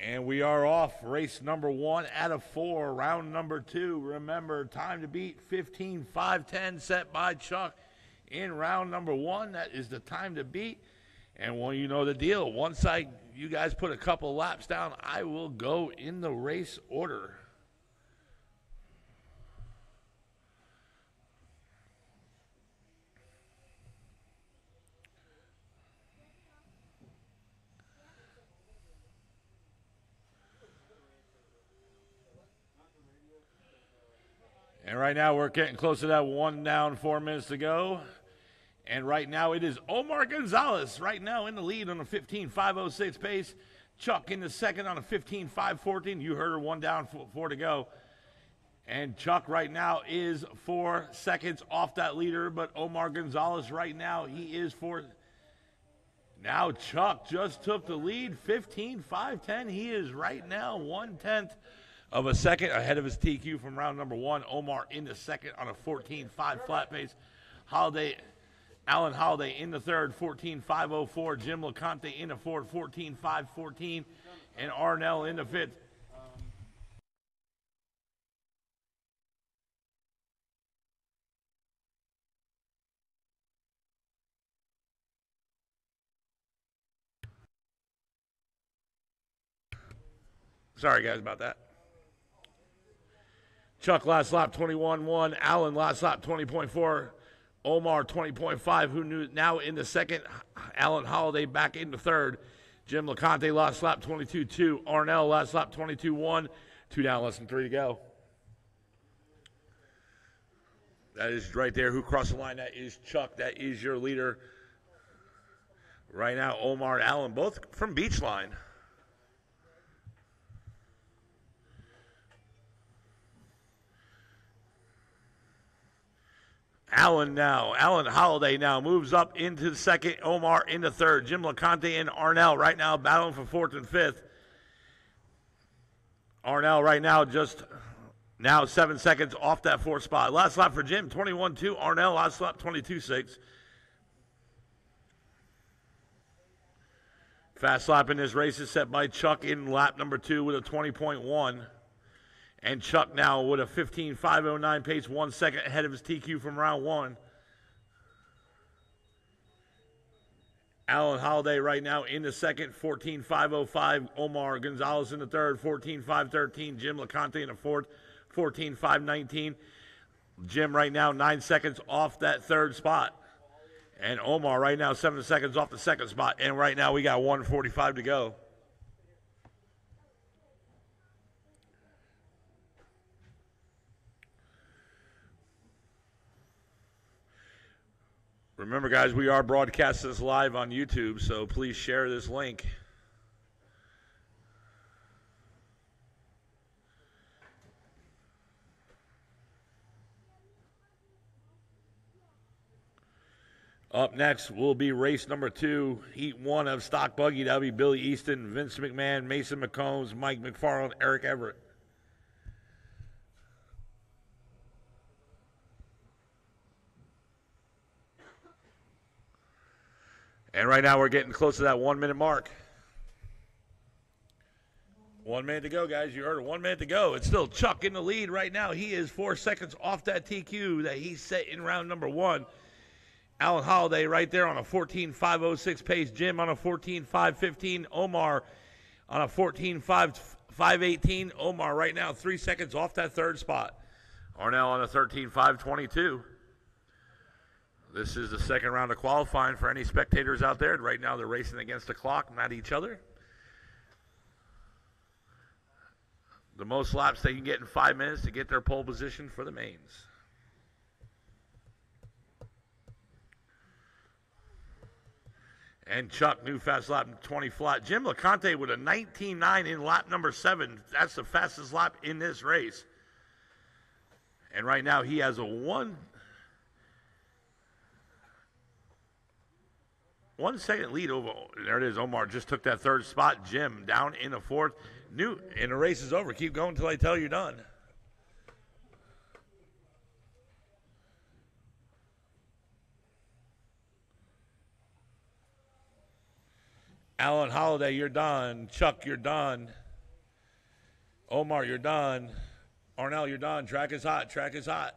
[SPEAKER 1] And we are off race number 1 out of 4, round number 2. Remember, time to beat 15.510 set by Chuck in round number 1. That is the time to beat. And well, you know the deal. Once you guys put a couple laps down, I will go in the race order. And right now we're getting close to that 1 down, 4 minutes to go. And right now it is Omar Gonzalez right now in the lead on a 15.506 pace. Chuck in the second on a 15.514. You heard her, 1 down, 4 to go. And Chuck right now is 4 seconds off that leader. But Omar Gonzalez right now, he is 4. Now Chuck just took the lead, 15.510. He is right now 1/10 of a second ahead of his TQ from round number 1. Omar in the second on a 14.5 flat pace. Alan Holiday in the third, 14.504. Jim LeConte in the fourth, 14.514. And Arnell in the fifth. Sorry, guys, about that. Chuck last lap 21.1. Alan last lap 20.4. Omar 20.5, who knew now in the second. Alan Holiday back in the third. Jim LeConte last lap 22.2. Arnell last lap 22.1. 2 down, less than 3 to go. That is right there. Who crossed the line? That is Chuck. That is your leader. Right now, Omar and Alan, both from Beachline. Alan Holiday now moves up into the second. Omar in the third. Jim LeConte and Arnell right now battling for 4th and 5th. Arnell right now just 7 seconds off that 4th spot. Last lap for Jim, 21.2. Arnell last lap 22.6. Fast lap in this race is set by Chuck in lap number 2 with a 20.1. And Chuck now with a 15.509 pace, 1 second ahead of his TQ from round 1. Alan Holiday right now in the second, 14.505. Omar Gonzalez in the third, 14.513. Jim LeConte in the fourth, 14.519. Jim right now 9 seconds off that 3rd spot. And Omar right now 7 seconds off the 2nd spot. And right now we got 1:45 to go. Remember, guys, we are broadcasting this live on YouTube, so please share this link. Up next will be race number 2, Heat 1 of Stock Buggy. That'll be Billy Easton, Vince McMahon, Mason McCombs, Mike McFarland, Eric Everett. And right now we're getting close to that 1 minute mark. 1 minute to go, guys. You heard it. 1 minute to go. It's still Chuck in the lead right now. He is 4 seconds off that TQ that he set in round number 1. Alan Holiday right there on a 14.506 pace. Jim on a 14.515. Omar on a 14.518. Omar right now 3 seconds off that third spot. Arnell on a 13.522. This is the second round of qualifying for any spectators out there. Right now they're racing against the clock, not each other. The most laps they can get in 5 minutes to get their pole position for the mains. And Chuck, new fast lap, 20 flat. Jim LeConte with a 19.9 in lap number 7. That's the fastest lap in this race. And right now he has a 1 second lead over. There it is. Omar just took that third spot. Jim down in the fourth. And the race is over. Keep going until I tell you done. Alan Holiday, you're done. Chuck, you're done. Omar, you're done. Arnell, you're done. Track is hot. Track is hot.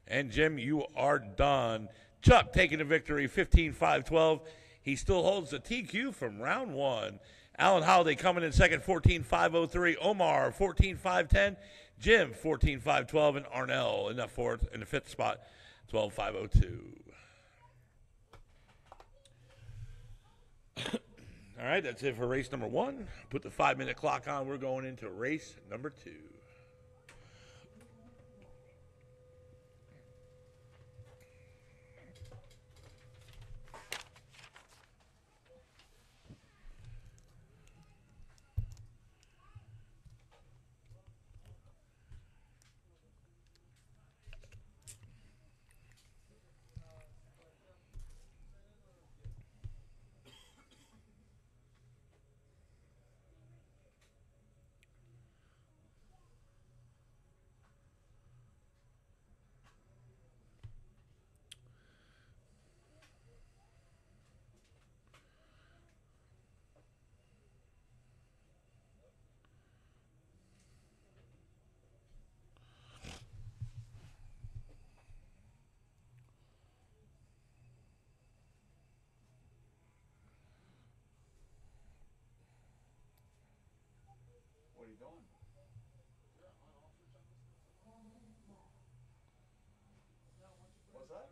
[SPEAKER 1] And Jim, you are done. Chuck taking the victory, 15.512. He still holds the TQ from round 1. Alan Holiday coming in second, 14.503. Omar, 14.510. Jim, 14.512. And Arnell in the fifth spot, 12.502. All right, that's it for race number 1. Put the 5-minute clock on. We're going into race number 2.
[SPEAKER 3] What are you doing? What's that?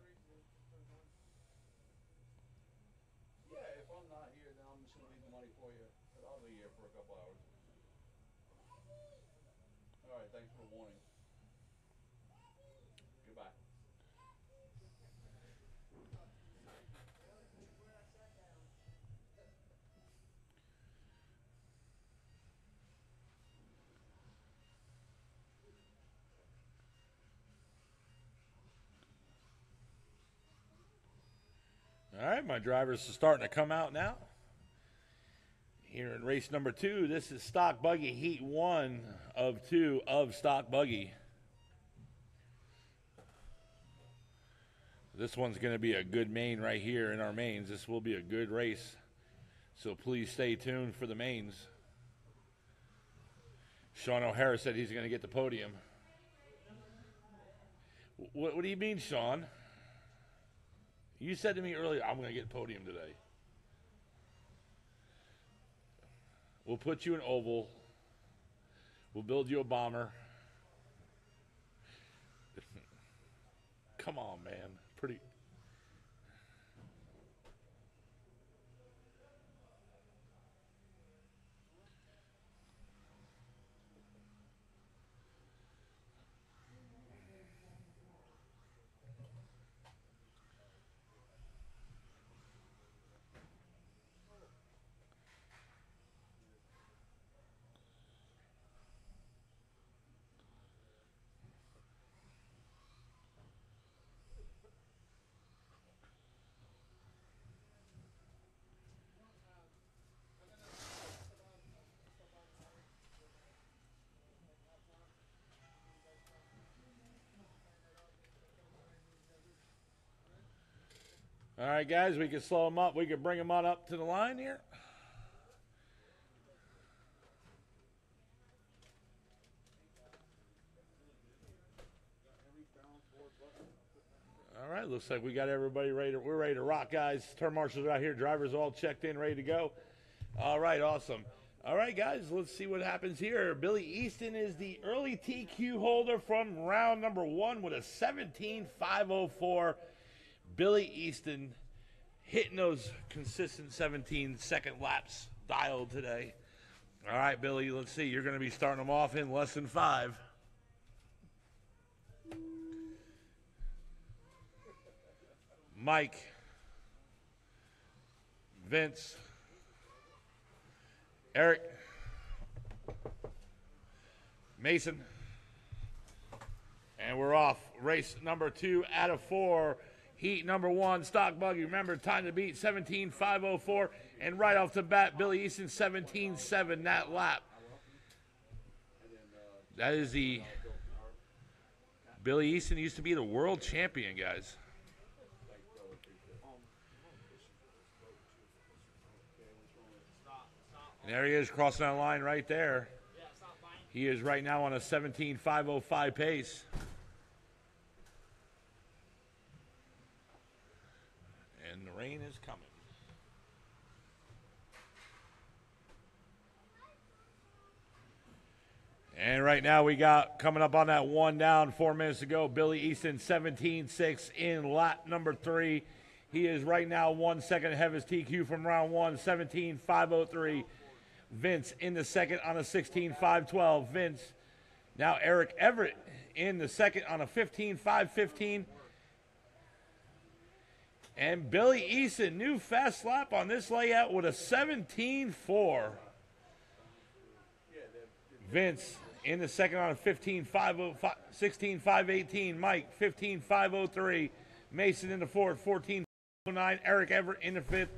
[SPEAKER 3] Yeah, if I'm not here, then I'm just gonna leave the money for you. But I'll be here for a couple hours. All right, thanks for warning. Goodbye.
[SPEAKER 1] All right, my drivers are starting to come out now. Here in race number 2, this is Stock Buggy, Heat 1 of 2 of Stock Buggy. This one's going to be a good main right here in our mains. This will be a good race. So please stay tuned for the mains. Sean O'Hara said he's going to get the podium. What do you mean, Sean? You said to me earlier, I'm going to get podium today. We'll put you in oval. We'll build you a bomber. Come on, man. Pretty. All right, guys, we can slow him up. We can bring him on up to the line here. All right, looks like we got everybody ready. We're ready to rock, guys. Turn marshals out here. Drivers all checked in, ready to go. All right, awesome. All right, guys, let's see what happens here. Billy Easton is the early TQ holder from round number 1 with a 17.504. Billy Easton hitting those consistent 17-second laps dialed today. All right, Billy, let's see. You're going to be starting them off in less than 5. Mike, Vince, Eric, Mason, and we're off. Race number 2 out of 4. Heat number 1, stock buggy. Remember, time to beat 17.504. And right off the bat, Billy Easton 17.7 that lap. That is the Billy Easton used to be the world champion, guys. And there he is crossing that line right there. He is right now on a 17.505 pace. And the rain is coming. And right now we got coming up on that 1 down, 4 minutes to go. Billy Easton 17.6 in lap number 3. He is right now 1 second ahead of his TQ from round 1, 17.503. Vince in the second on a 16.512. Vince. Now Eric Everett in the second on a 15.515. And Billy Easton, new fast lap on this layout with a 17.4. Vince in the second on a 16.518. Mike 15.503. Mason in the fourth 14.09. Eric Everett in the fifth